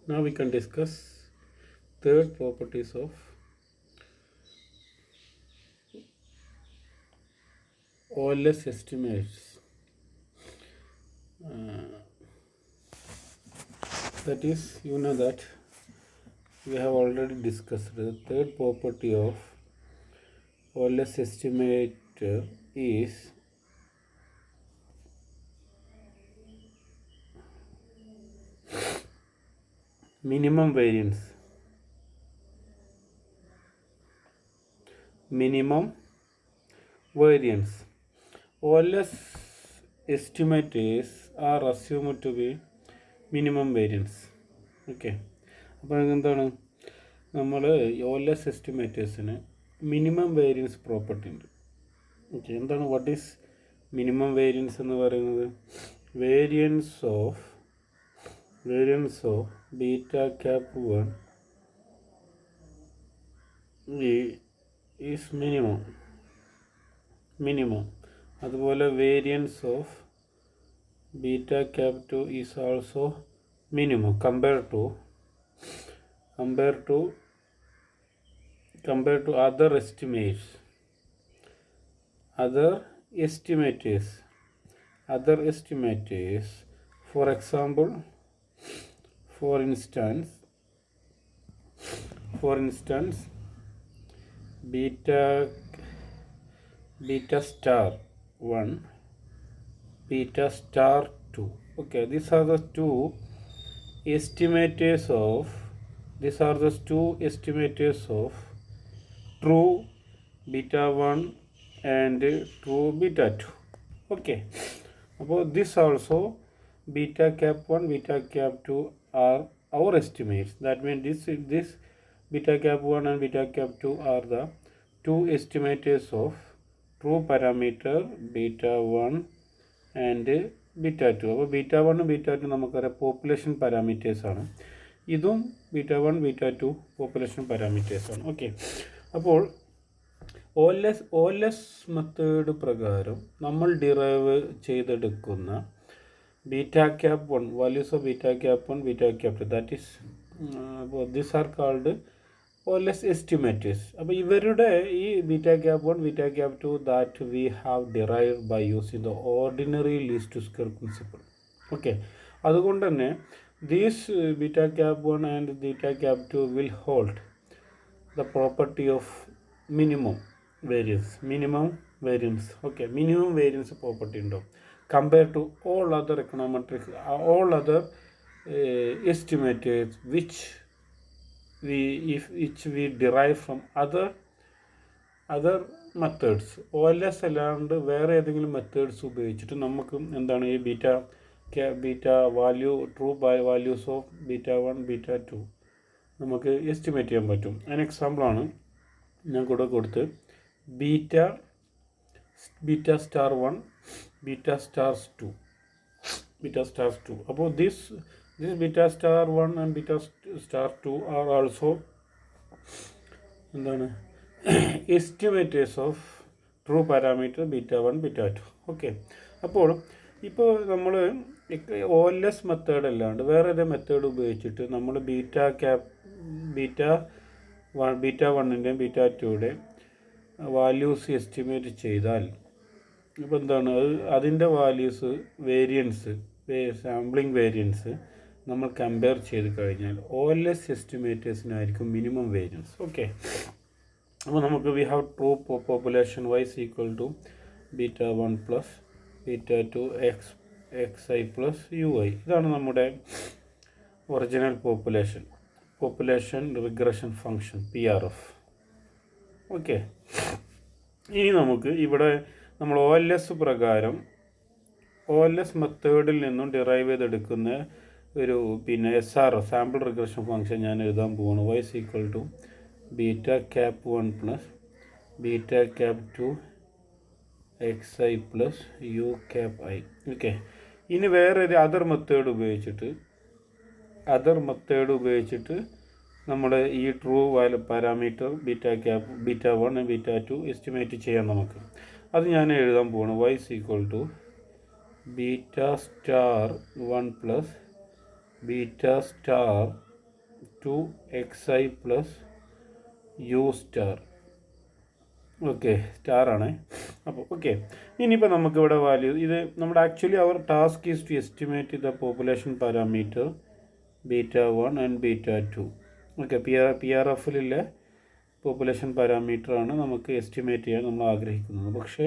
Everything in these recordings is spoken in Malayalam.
Now we can discuss third properties of OLS estimates. That is, you know that we have already discussed the third property of OLS estimate is minimum variance. Minimum variance. OLS estimates are assumed to be minimum variance. Okay, അപ്പോൾ എന്താണ് നമ്മൾ OLS എസ്റ്റിമേറ്റേഴ്സിന് മിനിമം വേരിയൻസ് പ്രോപ്പർട്ടി ഉണ്ട്. ഓക്കെ, എന്താണ് വാട്ട് ഈസ് മിനിമം വേരിയൻസ് എന്ന് പറയുന്നത്? Variance of beta cap 1 is minimum. അതുപോലെ variance of beta cap 2 is also minimum compared to other estimators. For example, for instance beta star 1, beta star 2. Okay, these are the two estimators of true beta 1 and true beta 2. Okay, about this also beta cap 1, beta cap 2 are our estimates. That means this beta cap 1 and beta cap 2 are the two estimators of true parameter beta 1 and beta 2. അപ്പോൾ ബീറ്റ 1 ബീറ്റ 2 നമുക്കറിയാം പോപ്പുലേഷൻ പാരാമീറ്റേഴ്സാണ്. ഇതും ബീറ്റ 1 ബീറ്റ 2 പോപ്പുലേഷൻ പാരാമീറ്റേഴ്സാണ്. ഓക്കെ, അപ്പോൾ OLS മെത്തേഡ് പ്രകാരം നമ്മൾ ഡിറൈവ് ചെയ്തെടുക്കുന്ന beta cap 1 values of beta cap 1 beta cap 2 that is this are called OLS estimators. അപ്പോൾ ഇവരുടെ ഈ beta cap 1 beta cap 2 that we have derived by using the ordinary least square principle. Okay, അതുകൊണ്ട് തന്നെ these beta cap 1 and beta cap 2 will hold the property of minimum variance. Okay, minimum variance property ഉണ്ടാവും compare to all other econometric estimators which we derive from other methods. OLS അല്ലാണ്ട് വേറെ ഏതെങ്കിലും മെത്തേഡ്സ് ഉപയോഗിച്ചിട്ട് നമുക്ക് എന്താണ് ഈ beta value true values of beta 1 beta 2 നമുക്ക് എസ്റ്റിമേറ്റ് ചെയ്യാൻ പറ്റും. അതിന് എക്സാമ്പിളാണ് ഞാൻ കൂടെ കൊടുത്ത് ബീറ്റ സ്റ്റാർ 1 ബീറ്റ സ്റ്റാർസ് 2. അപ്പോൾ this beta star 1 and beta star 2 are also എന്താണ് estimators of true parameter beta 1 beta 2. Okay, അപ്പോൾ ഇപ്പോൾ നമ്മൾ OLS മെത്തേഡ് അല്ലാണ്ട് വേറെ ഏതെങ്കിലും മെത്തേഡ് ഉപയോഗിച്ചിട്ട് നമ്മൾ ബീറ്റ 1ൻ്റെയും ബീറ്റ 2യുടെയും വാല്യൂസ് എസ്റ്റിമേറ്റ് ചെയ്താൽ ഇപ്പോൾ എന്താണ് അതിൻ്റെ വാല്യൂസ് സാമ്പിളിംഗ് വേരിയൻസ് നമ്മൾ കമ്പയർ ചെയ്ത് കഴിഞ്ഞാൽ OLS എസ്റ്റിമേറ്റേഴ്സിനായിരിക്കും മിനിമം വേരിയൻസ്. ഓക്കെ, അപ്പോൾ നമുക്ക് we have true population Y is equal to beta 1 plus beta 2 xi plus ui. ഇതാണ് നമ്മുടെ original population regression function PRF. Okay, ഇനി നമുക്ക് ഇവിടെ നമ്മൾ OLS പ്രകാരം OLS മെത്തേഡിൽ നിന്നും ഡിറൈവ് ചെയ്തെടുക്കുന്ന ഒരു SR സാമ്പിൾ റിഗ്രഷൻ ഫംഗ്ഷൻ ഞാൻ എഴുതാൻ പോവാണ്. y is equal to beta cap 1 plus beta cap 2 xi plus u cap i. Okay, ഇനി വേറെ ഒരു അതർ മെത്തേഡ് ഉപയോഗിച്ചിട്ട് നമ്മൾ ഈ true parameter beta 1 beta 2 estimate ചെയ്യാൻ നമുക്ക്. അത് ഞാൻ എഴുതാൻ പോവാണ്. y is equal to beta star 1 plus beta star two X I plus U star. Okay, സ്റ്റാറാണ്. അപ്പോൾ ഓക്കെ, ഇനിയിപ്പോൾ നമുക്കിവിടെ വാല്യൂ ഇത് നമ്മുടെ actually our task is to estimate the population parameter β1 and β2. Okay, P R എഫിലുള്ള പോപ്പുലേഷൻ പാരാമീറ്ററാണ് നമുക്ക് എസ്റ്റിമേറ്റ് ചെയ്യാൻ നമ്മൾ ആഗ്രഹിക്കുന്നത്. പക്ഷേ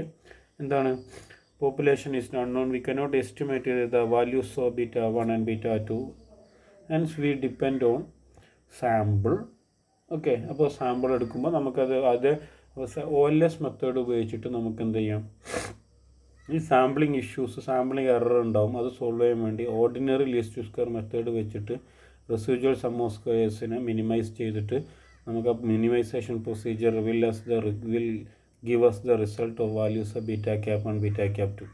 എന്താണ്, population is unknown, we cannot estimate the values of β1 and β2, hence we depend on sample. Okay, അപ്പോൾ സാമ്പിൾ എടുക്കുമ്പോൾ നമുക്കത് OLS മെത്തേഡ് ഉപയോഗിച്ചിട്ട് നമുക്ക് എന്ത് ചെയ്യാം, ഈ സാമ്പിളിങ് ഇഷ്യൂസ്, സാമ്പിളിങ് എറർ ഉണ്ടാവും, അത് സോൾവ് ചെയ്യാൻ വേണ്ടി ഓർഡിനറി ലീസ്റ്റ് സ്ക്വയർ മെത്തേഡ് വെച്ചിട്ട് റെസിജ്വൽ സം ഓഫ് സ്ക്വയേഴ്സിനെ മിനിമൈസ് ചെയ്തിട്ട് നമുക്ക് minimization procedure will give us the result of values of beta cap 1 beta cap 2.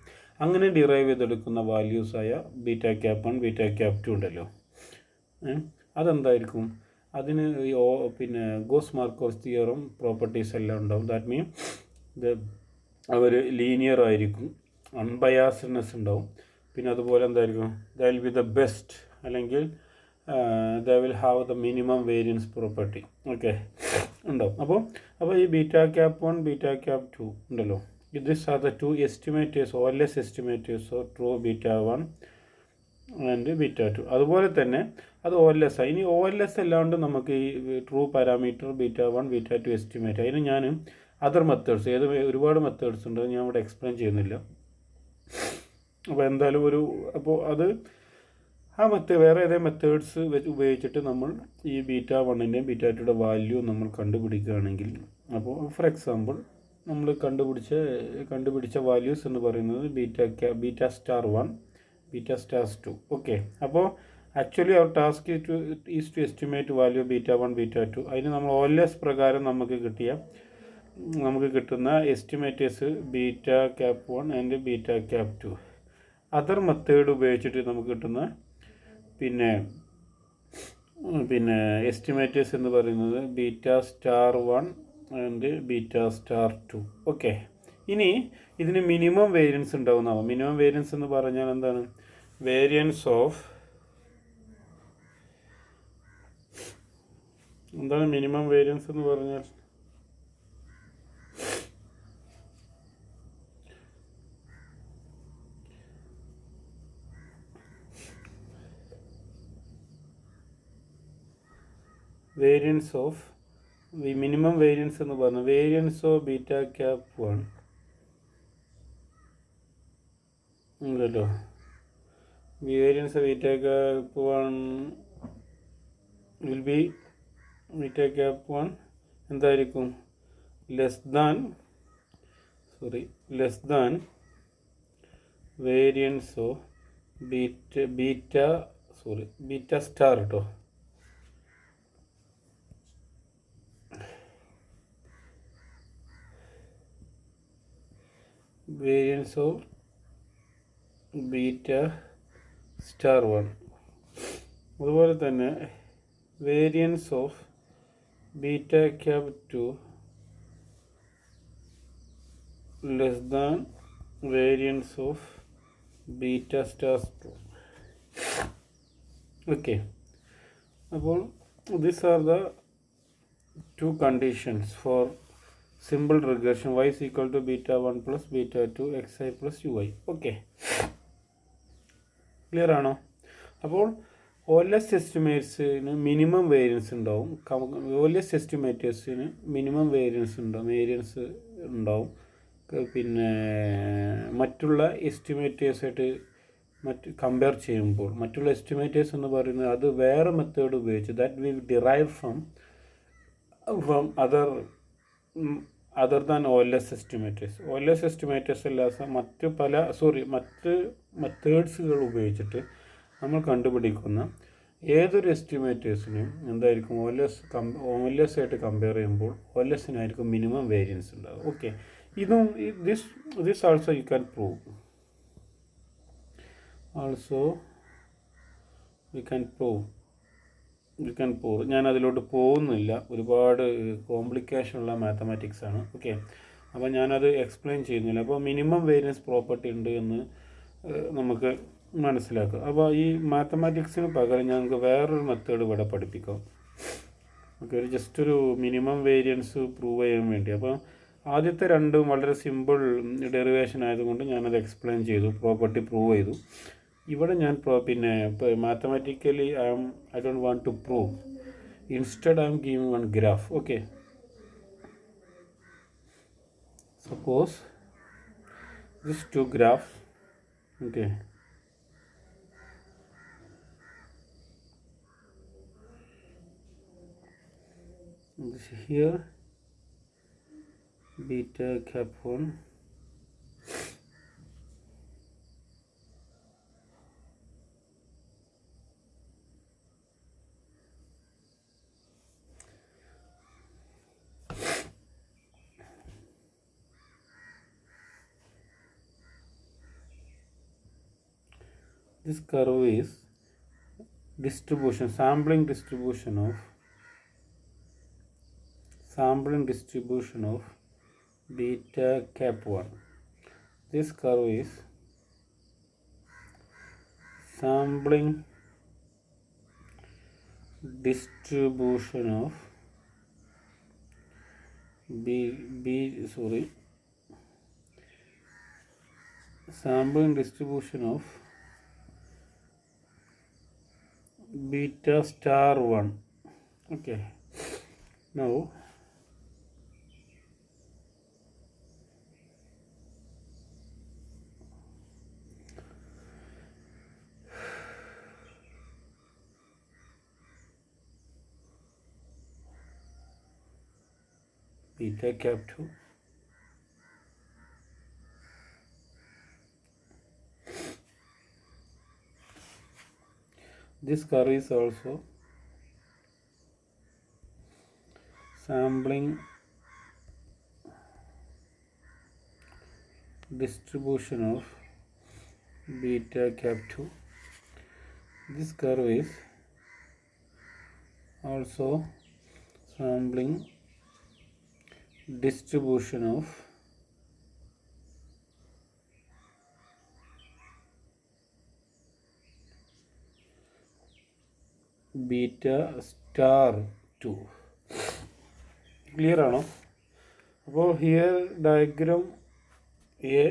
അങ്ങനെ ഡിറൈവ് ചെയ്തെടുക്കുന്ന വാല്യൂസായ ബീറ്റ ക്യാപ്പ് 1 ബീറ്റ ക്യാപ്പ് 2 ഉണ്ടല്ലോ, അതെന്തായിരിക്കും, അതിന് പിന്നെ ഗോസ് മാർക്കോസ് തിയറം പ്രോപ്പർട്ടീസ് എല്ലാം ഉണ്ടാവും. ദാറ്റ് മീൻ അവർ ലീനിയർ ആയിരിക്കും, അൺബയാസ്ഡ്നെസ് ഉണ്ടാവും, പിന്നെ അതുപോലെ എന്തായിരിക്കും, the will be the best, അല്ലെങ്കിൽ they will have the minimum variance property. Okay, ഉണ്ടാവും. അപ്പോൾ ഈ ബീറ്റ ക്യാപ്പ് 1 ബീറ്റ ക്യാപ്പ് 2 ഉണ്ടല്ലോ, this are the two estimators, OLS estimators of true β1 and β2. അതുപോലെ തന്നെ അത് OLS ആയി. ഇനി OLS അല്ലാണ്ട് നമുക്ക് ഈ ട്രൂ പാരാമീറ്റർ β1 β2 എസ്റ്റിമേറ്റ്, അതിന് ഞാൻ അതർ മെത്തേഡ്സ്, ഒരുപാട് മെത്തേഡ്സ് ഉണ്ട്, ഞാൻ ഇവിടെ എക്സ്പ്ലെയിൻ ചെയ്യുന്നില്ല. അപ്പോൾ എന്തായാലും അപ്പോൾ അത് വേറെ ഏതെങ്കിലും മെത്തേഡ്സ് ഉപയോഗിച്ചിട്ട് നമ്മൾ ഈ β1ൻ്റെയും β2യുടെ വാല്യൂ നമ്മൾ കണ്ടുപിടിക്കുകയാണെങ്കിൽ, അപ്പോൾ ഫോർ എക്സാമ്പിൾ നമ്മൾ കണ്ടുപിടിച്ച വാല്യൂസ് എന്ന് പറയുന്നത് beta star 1 beta star 2. Okay, അപ്പോൾ actually our task is to estimate value β1 β2. അതിന് നമ്മൾ OLS പ്രകാരം നമുക്ക് കിട്ടുന്ന estimators beta cap 1 and beta cap 2. Other method ഉപയോഗിച്ചിട്ട് നമുക്ക് കിട്ടുന്ന പിന്നെ എസ്റ്റിമേറ്റേഴ്സ് എന്ന് പറയുന്നത് beta star 1 and beta star 2. Okay, ഇനി ഇതിന് മിനിമം വേരിയൻസ് ഉണ്ടാവുന്നതാവും. മിനിമം വേരിയൻസ് എന്ന് പറഞ്ഞാൽ എന്താണ്, എന്താണ് മിനിമം വേരിയൻസ് എന്ന് പറഞ്ഞാൽ, മിനിമം വേരിയൻസ് എന്ന് പറഞ്ഞാൽ വേരിയൻസ് ഓഫ് ബീറ്റ ക്യാപ്പ് 1 ഉണ്ടല്ലോ, variance of beta cap 1 will be beta cap 1 എന്തായിരിക്കും, less than variance of beta star കേട്ടോ. Variance of beta star 1. അതുപോലെ തന്നെ variance of beta cap 2 less than variance of beta star 2. Okay, അപ്പോൾ these are the two conditions for simple regression. Y is equal to β1 plus β2 xi plus ui. Okay, clear ആണോ? അപ്പോൾ OLS എസ്റ്റിമേറ്റ്സിന് മിനിമം വേരിയൻസ് ഉണ്ടാവും. OLS എസ്റ്റിമേറ്റേഴ്സിന് മിനിമം വേരിയൻസ് ഉണ്ടാവും. പിന്നെ മറ്റുള്ള എസ്റ്റിമേറ്റേഴ്സായിട്ട് കമ്പയർ ചെയ്യുമ്പോൾ മറ്റുള്ള എസ്റ്റിമേറ്റേഴ്സ് എന്ന് പറയുന്നത് അത് വേറെ മെത്തേഡ് ഉപയോഗിച്ച് that we derive from other than OLS estimators. OLS estimators അല്ലാതെ മറ്റ് മെത്തേഡ്സുകൾ ഉപയോഗിച്ചിട്ട് നമ്മൾ കണ്ടുപിടിക്കുന്ന ഏതൊരു എസ്റ്റിമേറ്റേഴ്സിനും എന്തായിരിക്കും, OLS ആയിട്ട് കമ്പയർ ചെയ്യുമ്പോൾ OLSനായിരിക്കും മിനിമം വേരിയൻസ് ഉണ്ടാകും. Okay, this also you can prove. ഞാൻ അതിലോട്ട് പോകുന്നില്ല, ഒരുപാട് കോംപ്ലിക്കേഷനുള്ള മാത്തമാറ്റിക്സ് ആണ്. ഓക്കെ, അപ്പോൾ ഞാനത് എക്സ്പ്ലെയിൻ ചെയ്യുന്നില്ല. അപ്പോൾ മിനിമം വേരിയൻസ് പ്രോപ്പർട്ടി ഉണ്ട് എന്ന് നമുക്ക് മനസ്സിലാക്കുക. അപ്പോൾ ഈ മാത്തമാറ്റിക്സിന് പകരം ഞങ്ങൾക്ക് വേറൊരു മെത്തേഡ് ഇവിടെ പഠിപ്പിക്കാം. ഓക്കെ, ഒരു ജസ്റ്റ് ഒരു മിനിമം വേരിയൻസ് പ്രൂവ് ചെയ്യാൻ വേണ്ടി. അപ്പോൾ ആദ്യത്തെ രണ്ടും വളരെ സിമ്പിൾ ഡെറിവേഷൻ ആയതുകൊണ്ട് ഞാനത് എക്സ്പ്ലെയിൻ ചെയ്തു, പ്രോപ്പർട്ടി പ്രൂവ് ചെയ്തു. ഇവിടെ ഞാൻ പിന്നെ mathematically I don't want to prove, instead I am giving one graph. Okay, suppose this two graph. Okay, this here beta cap 1, this curve is distribution, sampling distribution of beta cap 1. This curve is sampling distribution of sampling distribution of beta star 1. Okay, now beta cap 2, this curve is also sampling distribution of beta cap 2. This curve is also sampling distribution of beta star 2. Clear ആണോ? അപ്പോൾ here diagram A,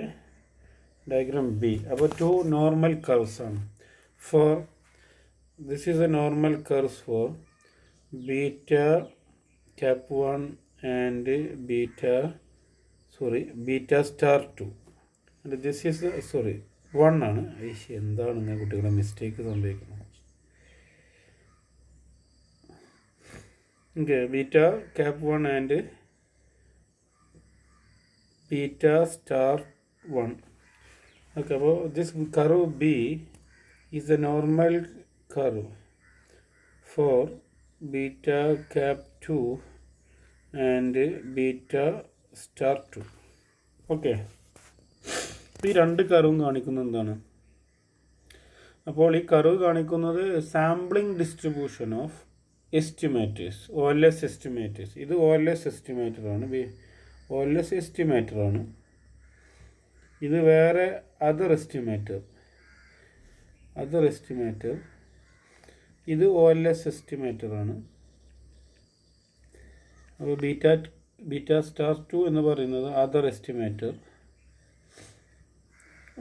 diagram B. അപ്പോൾ ടു നോർമൽ കർവ്സ് ആണ്. For this is a normal curves for beta cap 1 and beta star 2. And this is 1 ആണ്. എന്താണ് ഇങ്ങനെ കുട്ടികളെ മിസ്റ്റേക്ക് സംഭവിക്കുന്നത്? Okay, beta cap 1 and beta star 1. Okay, well, this curve B is a normal curve for beta cap 2 and beta star 2. Okay, ഈ രണ്ട് കർവും കാണിക്കുന്നത് എന്താണ്? അപ്പോൾ ഈ കർവ് കാണിക്കുന്നത് sampling distribution of estimators, OLS estimators. ഇത് OLS എസ്റ്റിമേറ്ററാണ്, OLS എസ്റ്റിമേറ്ററാണ്. ഇത് വേറെ അതർ എസ്റ്റിമേറ്റർ. ഇത് OLS എസ്റ്റിമേറ്ററാണ്. അപ്പോൾ ബീറ്റ സ്റ്റാർ 2 എന്ന് പറയുന്നത് അതർ എസ്റ്റിമേറ്റർ.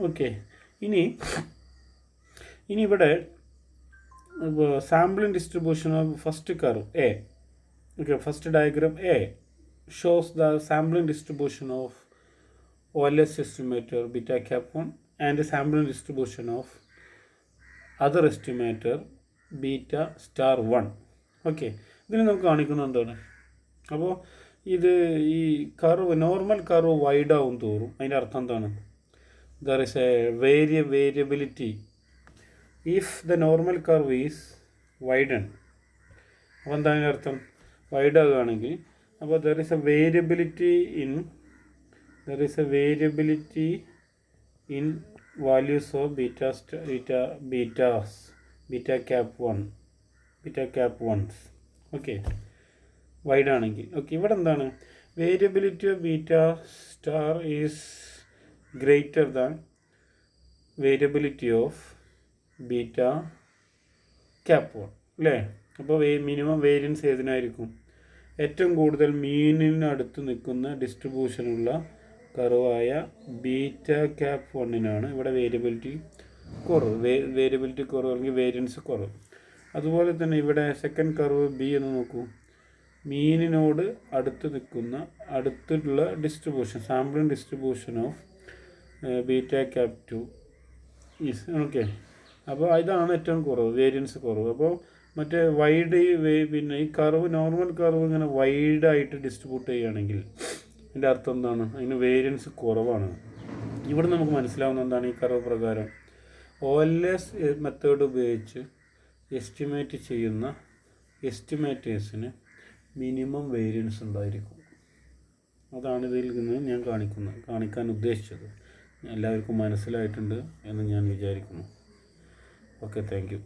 ഓക്കെ, ഇനി ഇവിടെ sampling distribution of first curve A. Okay, first diagram A shows the sampling distribution of OLS estimator beta cap 1 and the sampling distribution of other estimator beta star 1. Okay, ഇതിന് നമുക്ക് കാണിക്കുന്നത് എന്താണ്? അപ്പോൾ ഇത് ഈ കർവ് നോർമൽ കർവ് വൈഡ് ആവും തോറും അതിൻ്റെ അർത്ഥം എന്താണ്? There is A variability. If the normal curve is widened, അപ്പോൾ എന്താണ് അതിൻ്റെ അർത്ഥം? വൈഡ് ആകുകയാണെങ്കിൽ അപ്പോൾ there is a variability in values of beta cap 1s. Okay, wide ആണെങ്കിൽ. ഓക്കെ, ഇവിടെ എന്താണ്? Variability of beta star is greater than variability of beta cap 1 അല്ലേ? അപ്പോൾ മിനിമം വേരിയൻസ് ഏതിനായിരിക്കും? ഏറ്റവും കൂടുതൽ മീനിന് അടുത്ത് നിൽക്കുന്ന ഡിസ്ട്രിബ്യൂഷനുള്ള കർവായ ബീറ്റ ക്യാപ് 1 ഇവിടെ വേരിയബിലിറ്റി കുറവ്, വേരിയബിലിറ്റി കുറവ് അല്ലെങ്കിൽ വേരിയൻസ് കുറവ്. അതുപോലെ തന്നെ ഇവിടെ സെക്കൻഡ് കർവ് ബി എന്ന് നോക്കൂ, മീനിനോട് അടുത്തുള്ള distribution, sampling distribution of beta cap 2 is okay. അപ്പോൾ ഇതാണ് ഏറ്റവും കുറവ്, വേരിയൻസ് കുറവ്. അപ്പോൾ മറ്റേ പിന്നെ ഈ കർവ്, നോർമൽ കർവ് ഇങ്ങനെ വൈഡായിട്ട് ഡിസ്ട്രിബ്യൂട്ട് ചെയ്യുകയാണെങ്കിൽ അതിൻ്റെ അർത്ഥം എന്താണ്? അതിന് വേരിയൻസ് കുറവാണ്. ഇവിടെ നമുക്ക് മനസ്സിലാവുന്ന എന്താണ്? ഈ കർവ് പ്രകാരം OLS മെത്തേഡ് ഉപയോഗിച്ച് എസ്റ്റിമേറ്റ് ചെയ്യുന്ന എസ്റ്റിമേറ്റേഴ്സിന് മിനിമം വേരിയൻസ് ഉണ്ടായിരിക്കും. അതാണ് ഇതിൽ നിന്ന് ഞാൻ കാണിക്കാൻ ഉദ്ദേശിച്ചത്. എല്ലാവർക്കും മനസ്സിലായിട്ടുണ്ട് എന്ന് ഞാൻ വിചാരിക്കുന്നു. Okay, thank you.